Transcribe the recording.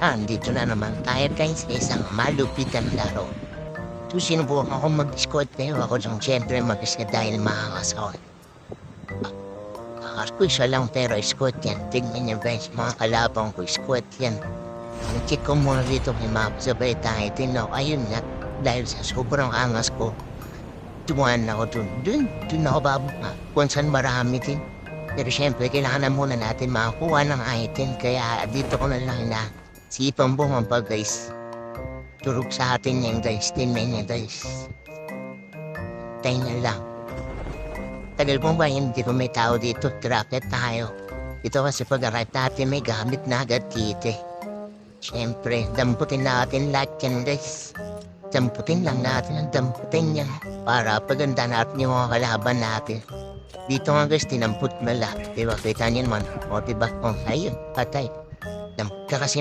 Andito na naman tayo guys sa isang malupitan laro. So sinubukan ako mag-squat pero ako dyan siyempre mag-squat dahil maangas ako. Angas ko isa lang pero squat yan. Tignan niyo guys, mga kalabang ko squat yan. Nag-check ko muna dito kay map sabay tayo. Tinaw, ayun nga, dahil sa sobrang angas ko. Tumahan ako dun ako bababa. Kung saan marami din. Pero siyempre kailangan na muna natin makakuha ng item kaya dito ko na lang na sipang bumamba guys. Turog sa atin yan guys. Tingnan niya guys. Tayo na lang. Tagal mo ba hindi ko may tao dito? Trapet tayo. Ito kasi pag-arrive natin may gamit na agad dito. Siyempre, damputin natin lahat yan guys. Damputin lang natin ang damputin yan. Para paganda natin yung mga kalaban natin. Dito nga guys, tinamput na lahat. Diba? Kita niyo naman. O diba? O, ayun, patay. Damputin kasi